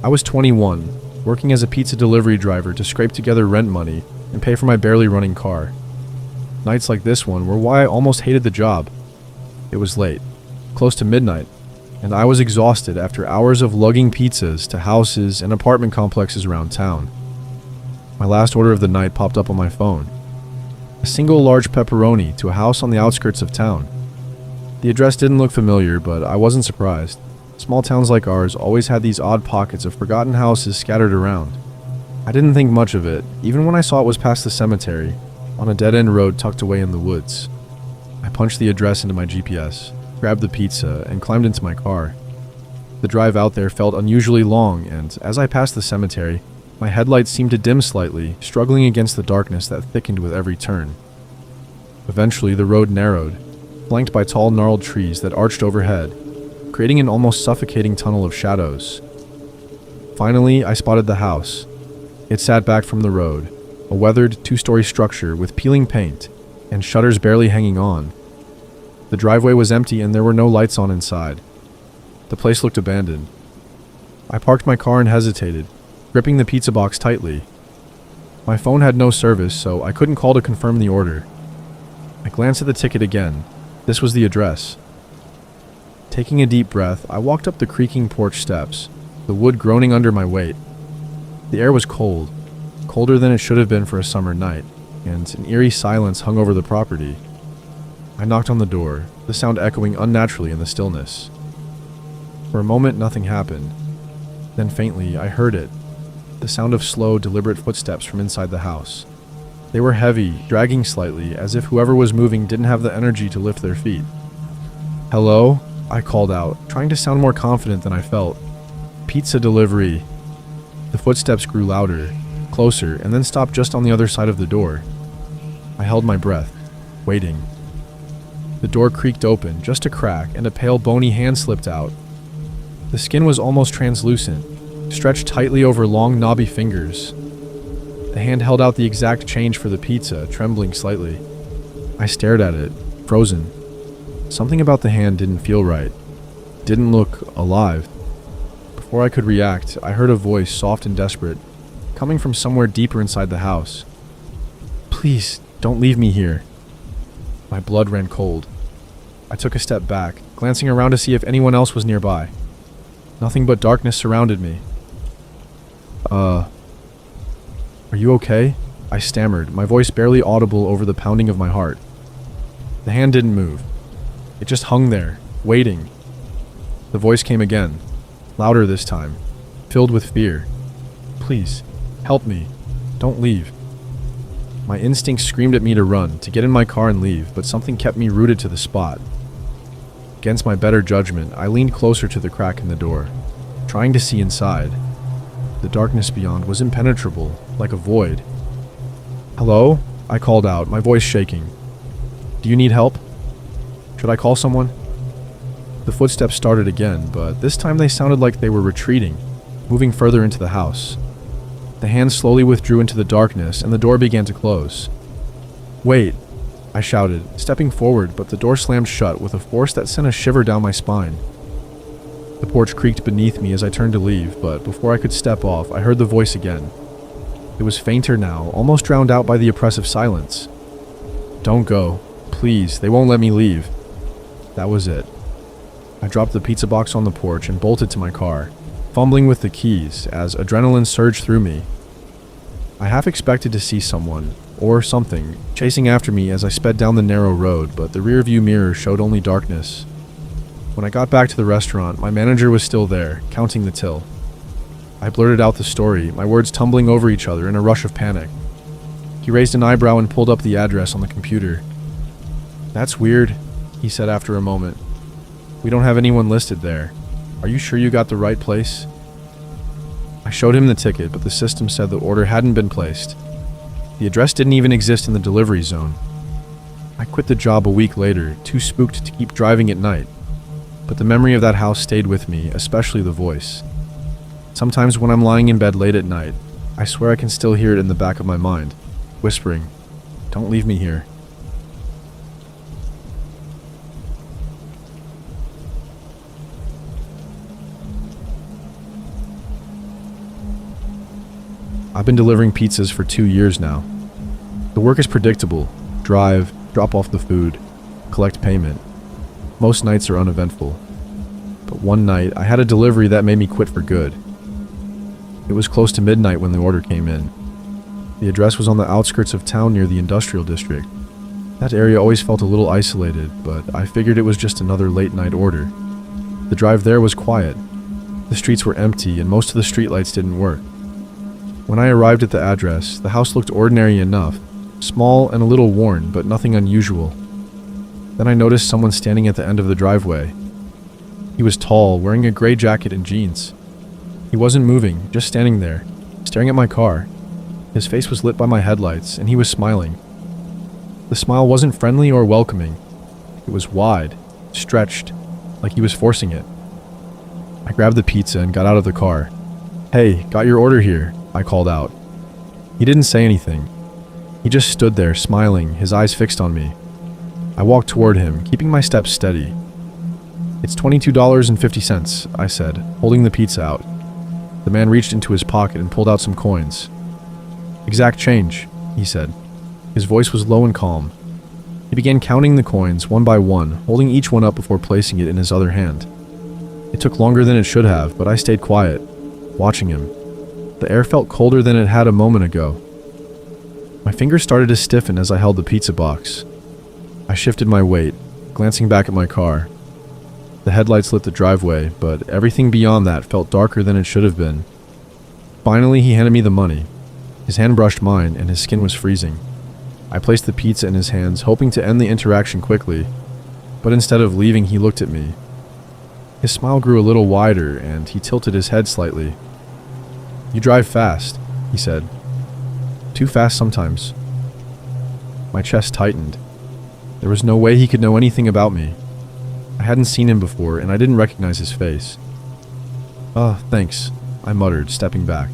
I was 21, working as a pizza delivery driver to scrape together rent money and pay for my barely running car. Nights like this one were why I almost hated the job. It was late, close to midnight, and I was exhausted after hours of lugging pizzas to houses and apartment complexes around town. My last order of the night popped up on my phone. A single large pepperoni to a house on the outskirts of town. The address didn't look familiar, but I wasn't surprised. Small towns like ours always had these odd pockets of forgotten houses scattered around. I didn't think much of it, even when I saw it was past the cemetery, on a dead-end road tucked away in the woods. I punched the address into my GPS, grabbed the pizza, and climbed into my car. The drive out there felt unusually long, and as I passed the cemetery, my headlights seemed to dim slightly, struggling against the darkness that thickened with every turn. Eventually, the road narrowed, flanked by tall, gnarled trees that arched overhead, creating an almost suffocating tunnel of shadows. Finally, I spotted the house. It sat back from the road, a weathered two-story structure with peeling paint and shutters barely hanging on. The driveway was empty and there were no lights on inside. The place looked abandoned. I parked my car and hesitated, gripping the pizza box tightly. My phone had no service, so I couldn't call to confirm the order. I glanced at the ticket again. This was the address. Taking a deep breath, I walked up the creaking porch steps, the wood groaning under my weight. The air was cold, colder than it should have been for a summer night, and an eerie silence hung over the property. I knocked on the door, the sound echoing unnaturally in the stillness. For a moment, nothing happened. Then faintly, I heard it, the sound of slow, deliberate footsteps from inside the house. They were heavy, dragging slightly, as if whoever was moving didn't have the energy to lift their feet. "Hello?" I called out, trying to sound more confident than I felt. "Pizza delivery." The footsteps grew louder, closer, and then stopped just on the other side of the door. I held my breath, waiting. The door creaked open, just a crack, and a pale, bony hand slipped out. The skin was almost translucent, stretched tightly over long, knobby fingers. The hand held out the exact change for the pizza, trembling slightly. I stared at it, frozen. Something about the hand didn't feel right. Didn't look alive. Before I could react, I heard a voice, soft and desperate, coming from somewhere deeper inside the house. "Please, don't leave me here." My blood ran cold. I took a step back, glancing around to see if anyone else was nearby. Nothing but darkness surrounded me. Are you okay?" I stammered, my voice barely audible over the pounding of my heart. The hand didn't move. It just hung there, waiting. The voice came again, louder this time, filled with fear. "Please, help me. Don't leave." My instincts screamed at me to run, to get in my car and leave, but something kept me rooted to the spot. Against my better judgment, I leaned closer to the crack in the door, trying to see inside. The darkness beyond was impenetrable, like a void. "Hello?" I called out, my voice shaking. "Do you need help? Should I call someone?" The footsteps started again, but this time they sounded like they were retreating, moving further into the house. The hand slowly withdrew into the darkness, and the door began to close. "Wait," I shouted, stepping forward, but the door slammed shut with a force that sent a shiver down my spine. The porch creaked beneath me as I turned to leave, but before I could step off, I heard the voice again. It was fainter now, almost drowned out by the oppressive silence. "Don't go. Please, they won't let me leave." That was it. I dropped the pizza box on the porch and bolted to my car, fumbling with the keys as adrenaline surged through me. I half expected to see someone, or something, chasing after me as I sped down the narrow road, but the rearview mirror showed only darkness. When I got back to the restaurant, my manager was still there, counting the till. I blurted out the story, my words tumbling over each other in a rush of panic. He raised an eyebrow and pulled up the address on the computer. "That's weird," he said after a moment. "We don't have anyone listed there. Are you sure you got the right place?" I showed him the ticket, but the system said the order hadn't been placed. The address didn't even exist in the delivery zone. I quit the job a week later, too spooked to keep driving at night. But the memory of that house stayed with me, especially the voice. Sometimes when I'm lying in bed late at night, I swear I can still hear it in the back of my mind, whispering, "Don't leave me here." I've been delivering pizzas for 2 years now. The work is predictable. Drive, drop off the food, collect payment. Most nights are uneventful. But one night, I had a delivery that made me quit for good. It was close to midnight when the order came in. The address was on the outskirts of town near the industrial district. That area always felt a little isolated, but I figured it was just another late-night order. The drive there was quiet. The streets were empty and most of the streetlights didn't work. When I arrived at the address, the house looked ordinary enough, small and a little worn, but nothing unusual. Then I noticed someone standing at the end of the driveway. He was tall, wearing a gray jacket and jeans. He wasn't moving, just standing there, staring at my car. His face was lit by my headlights, and he was smiling. The smile wasn't friendly or welcoming. It was wide, stretched, like he was forcing it. I grabbed the pizza and got out of the car. "Hey, got your order here," I called out. He didn't say anything. He just stood there, smiling, his eyes fixed on me. I walked toward him, keeping my steps steady. "It's $22.50, I said, holding the pizza out. The man reached into his pocket and pulled out some coins. "Exact change," he said. His voice was low and calm. He began counting the coins one by one, holding each one up before placing it in his other hand. It took longer than it should have, but I stayed quiet, watching him. The air felt colder than it had a moment ago. My fingers started to stiffen as I held the pizza box. I shifted my weight, glancing back at my car. The headlights lit the driveway, but everything beyond that felt darker than it should have been. Finally, he handed me the money. His hand brushed mine, and his skin was freezing. I placed the pizza in his hands, hoping to end the interaction quickly, but instead of leaving, he looked at me. His smile grew a little wider, and he tilted his head slightly. "You drive fast," he said. "Too fast sometimes." My chest tightened. There was no way he could know anything about me. I hadn't seen him before, and I didn't recognize his face. Thanks," I muttered, stepping back.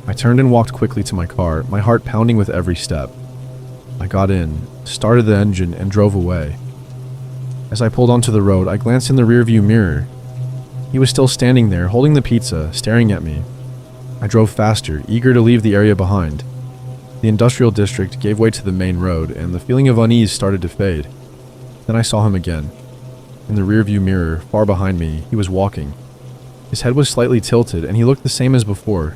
I turned and walked quickly to my car, my heart pounding with every step. I got in, started the engine, and drove away. As I pulled onto the road, I glanced in the rearview mirror. He was still standing there, holding the pizza, staring at me. I drove faster, eager to leave the area behind. The industrial district gave way to the main road, and the feeling of unease started to fade. Then I saw him again. In the rearview mirror, far behind me, he was walking. His head was slightly tilted, and he looked the same as before.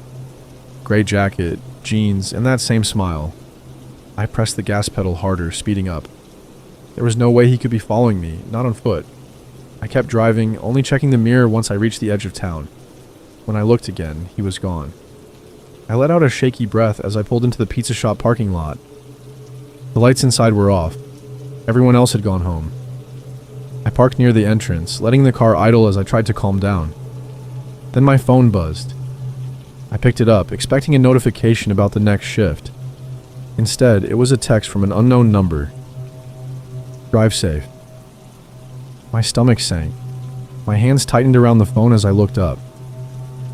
Gray jacket, jeans, and that same smile. I pressed the gas pedal harder, speeding up. There was no way he could be following me, not on foot. I kept driving, only checking the mirror once I reached the edge of town. When I looked again, he was gone. I let out a shaky breath as I pulled into the pizza shop parking lot. The lights inside were off. Everyone else had gone home. I parked near the entrance, letting the car idle as I tried to calm down. Then my phone buzzed. I picked it up, expecting a notification about the next shift. Instead, it was a text from an unknown number. "Drive safe." My stomach sank. My hands tightened around the phone as I looked up.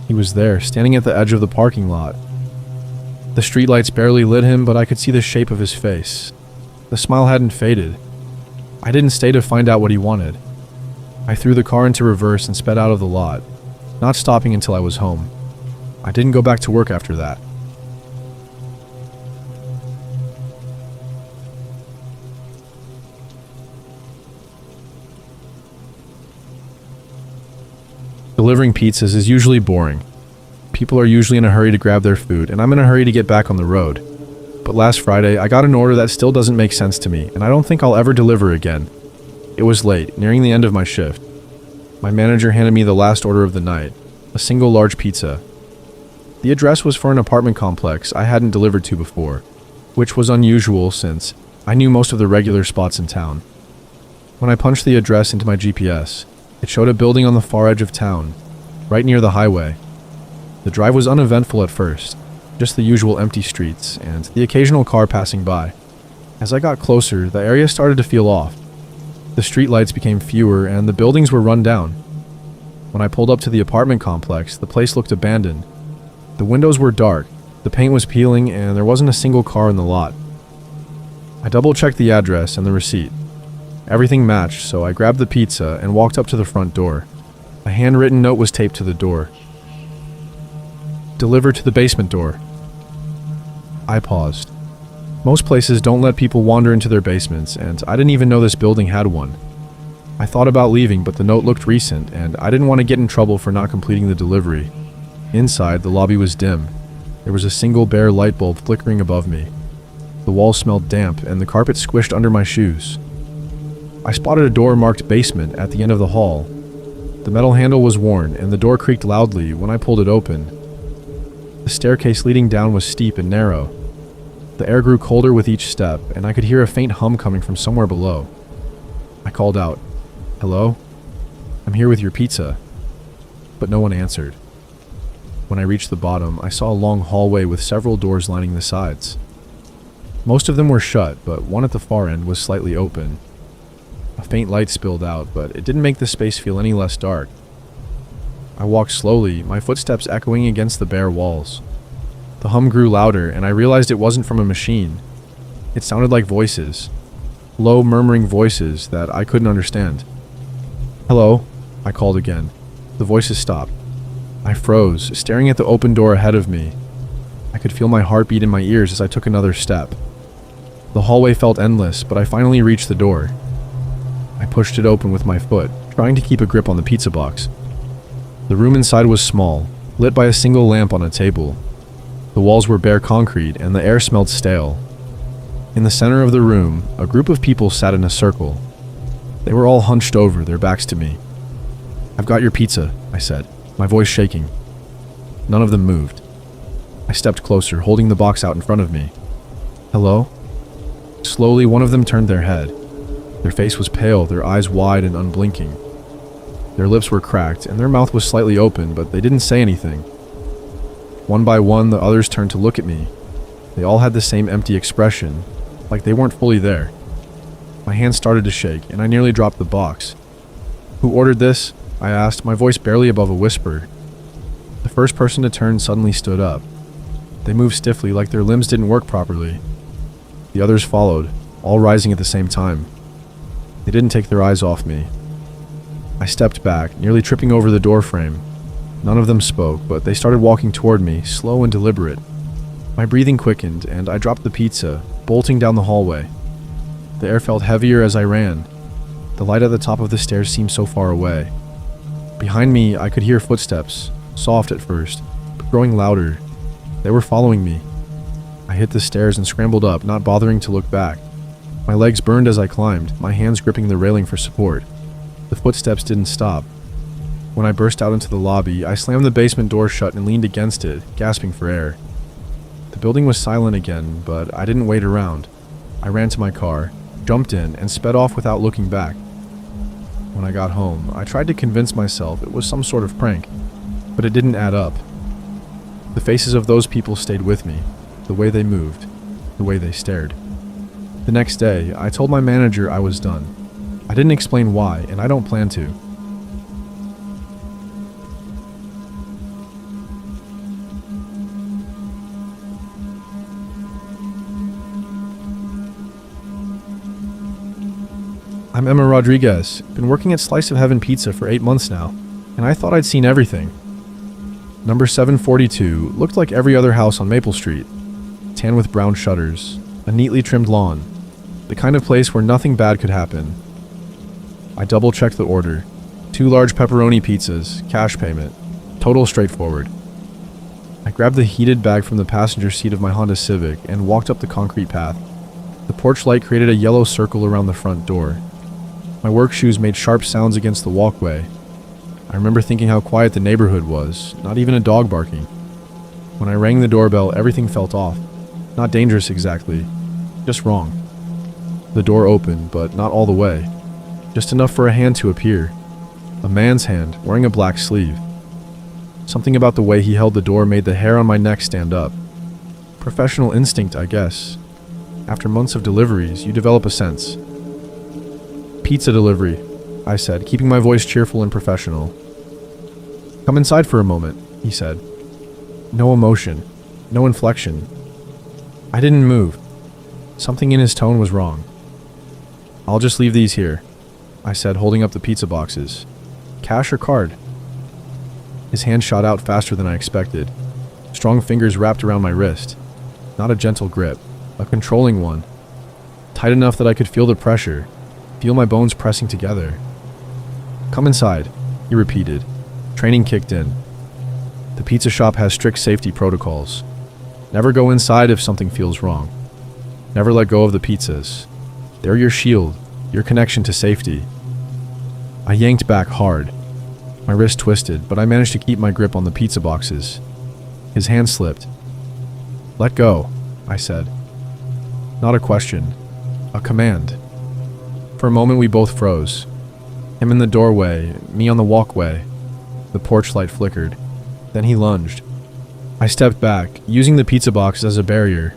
He was there, standing at the edge of the parking lot. The streetlights barely lit him, but I could see the shape of his face. The smile hadn't faded. I didn't stay to find out what he wanted. I threw the car into reverse and sped out of the lot, not stopping until I was home. I didn't go back to work after that. Delivering pizzas is usually boring. People are usually in a hurry to grab their food, and I'm in a hurry to get back on the road. But last Friday, I got an order that still doesn't make sense to me, and I don't think I'll ever deliver again. It was late, nearing the end of my shift. My manager handed me the last order of the night, a single large pizza. The address was for an apartment complex I hadn't delivered to before, which was unusual since I knew most of the regular spots in town. When I punched the address into my GPS, it showed a building on the far edge of town, right near the highway. The drive was uneventful at first, just the usual empty streets and the occasional car passing by. As I got closer, the area started to feel off. The streetlights became fewer and the buildings were run down. When I pulled up to the apartment complex, the place looked abandoned. The windows were dark, the paint was peeling, and there wasn't a single car in the lot. I double-checked the address and the receipt. Everything matched, so I grabbed the pizza and walked up to the front door. A handwritten note was taped to the door. "Deliver to the basement door," I paused. Most places don't let people wander into their basements, and I didn't even know this building had one. I thought about leaving, but the note looked recent, and I didn't want to get in trouble for not completing the delivery. Inside, the lobby was dim. There was a single bare light bulb flickering above me. The walls smelled damp, and the carpet squished under my shoes. I spotted a door marked basement at the end of the hall. The metal handle was worn, and the door creaked loudly when I pulled it open. The staircase leading down was steep and narrow. The air grew colder with each step, and I could hear a faint hum coming from somewhere below. I called out, "Hello? I'm here with your pizza." But no one answered. When I reached the bottom, I saw a long hallway with several doors lining the sides. Most of them were shut, but one at the far end was slightly open. A faint light spilled out, but it didn't make the space feel any less dark. I walked slowly, my footsteps echoing against the bare walls. The hum grew louder, and I realized it wasn't from a machine. It sounded like voices. Low, murmuring voices that I couldn't understand. "Hello?" I called again. The voices stopped. I froze, staring at the open door ahead of me. I could feel my heartbeat in my ears as I took another step. The hallway felt endless, but I finally reached the door. I pushed it open with my foot, trying to keep a grip on the pizza box. The room inside was small, lit by a single lamp on a table. The walls were bare concrete, and the air smelled stale. In the center of the room, a group of people sat in a circle. They were all hunched over, their backs to me. "I've got your pizza," I said, my voice shaking. None of them moved. I stepped closer, holding the box out in front of me. "Hello?" Slowly, one of them turned their head. Their face was pale, their eyes wide and unblinking. Their lips were cracked, and their mouth was slightly open, but they didn't say anything. One by one, the others turned to look at me. They all had the same empty expression, like they weren't fully there. My hand started to shake, and I nearly dropped the box. "Who ordered this?" I asked, my voice barely above a whisper. The first person to turn suddenly stood up. They moved stiffly, like their limbs didn't work properly. The others followed, all rising at the same time. They didn't take their eyes off me. I stepped back, nearly tripping over the door frame. None of them spoke, but they started walking toward me, slow and deliberate. My breathing quickened, and I dropped the pizza, bolting down the hallway. The air felt heavier as I ran. The light at the top of the stairs seemed so far away. Behind me, I could hear footsteps, soft at first, but growing louder. They were following me. I hit the stairs and scrambled up, not bothering to look back. My legs burned as I climbed, my hands gripping the railing for support. The footsteps didn't stop. When I burst out into the lobby, I slammed the basement door shut and leaned against it, gasping for air. The building was silent again, but I didn't wait around. I ran to my car, jumped in, and sped off without looking back. When I got home, I tried to convince myself it was some sort of prank, but it didn't add up. The faces of those people stayed with me, the way they moved, the way they stared. The next day, I told my manager I was done. I didn't explain why, and I don't plan to. I'm Emma Rodriguez, been working at Slice of Heaven Pizza for 8 months now, and I thought I'd seen everything. Number 742 looked like every other house on Maple Street. Tan with brown shutters, a neatly trimmed lawn, the kind of place where nothing bad could happen. I double-checked the order. 2 large pepperoni pizzas, cash payment, total straightforward. I grabbed the heated bag from the passenger seat of my Honda Civic and walked up the concrete path. The porch light created a yellow circle around the front door. My work shoes made sharp sounds against the walkway. I remember thinking how quiet the neighborhood was, not even a dog barking. When I rang the doorbell, everything felt off. Not dangerous exactly, just wrong. The door opened, but not all the way. Just enough for a hand to appear. A man's hand, wearing a black sleeve. Something about the way he held the door made the hair on my neck stand up. Professional instinct, I guess. After months of deliveries, you develop a sense. "Pizza delivery," I said, keeping my voice cheerful and professional. "Come inside for a moment," he said. No emotion, no inflection. I didn't move. Something in his tone was wrong. "I'll just leave these here," I said, holding up the pizza boxes. "Cash or card?" His hand shot out faster than I expected. Strong fingers wrapped around my wrist. Not a gentle grip, a controlling one. Tight enough that I could feel the pressure, feel my bones pressing together. "Come inside," he repeated. Training kicked in. The pizza shop has strict safety protocols. Never go inside if something feels wrong. Never let go of the pizzas. They're your shield, your connection to safety. I yanked back hard. My wrist twisted, but I managed to keep my grip on the pizza boxes. His hand slipped. "Let go," I said. Not a question, a command. For a moment we both froze. Him in the doorway, me on the walkway. The porch light flickered. Then he lunged. I stepped back, using the pizza boxes as a barrier.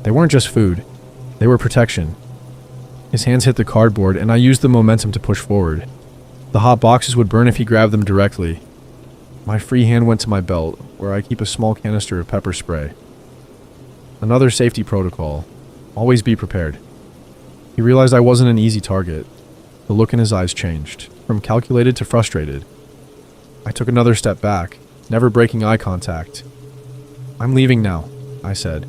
They weren't just food, they were protection. His hands hit the cardboard, and I used the momentum to push forward. The hot boxes would burn if he grabbed them directly. My free hand went to my belt, where I keep a small canister of pepper spray. Another safety protocol: always be prepared. He realized I wasn't an easy target. The look in his eyes changed, from calculated to frustrated. I took another step back, never breaking eye contact. "I'm leaving now," I said.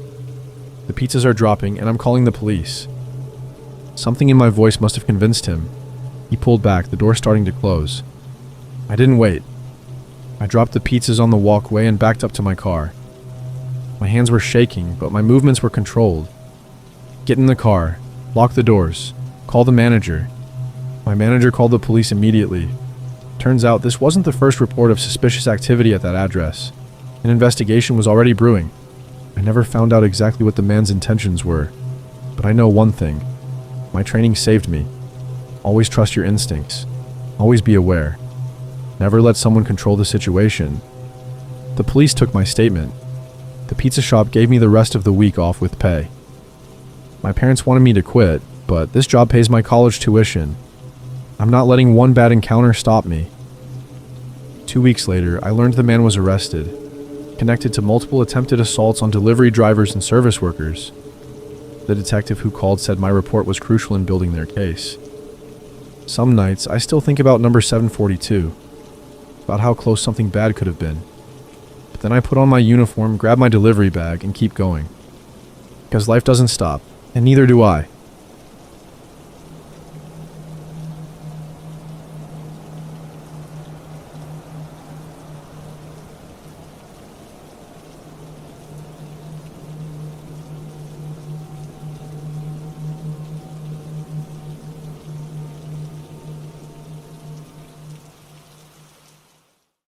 "The pizzas are dropping, and I'm calling the police." Something in my voice must have convinced him. He pulled back, the door starting to close. I didn't wait. I dropped the pizzas on the walkway and backed up to my car. My hands were shaking, but my movements were controlled. "Get in the car, lock the doors, call the manager." My manager called the police immediately. Turns out this wasn't the first report of suspicious activity at that address. An investigation was already brewing. I never found out exactly what the man's intentions were, but I know one thing. My training saved me. Always trust your instincts. Always be aware. Never let someone control the situation. The police took my statement. The pizza shop gave me the rest of the week off with pay. My parents wanted me to quit, but this job pays my college tuition. I'm not letting one bad encounter stop me. 2 weeks later, I learned the man was arrested, connected to multiple attempted assaults on delivery drivers and service workers. The detective who called said my report was crucial in building their case. Some nights, I still think about number 742, about how close something bad could have been. But then I put on my uniform, grab my delivery bag, and keep going. Because life doesn't stop, and neither do I.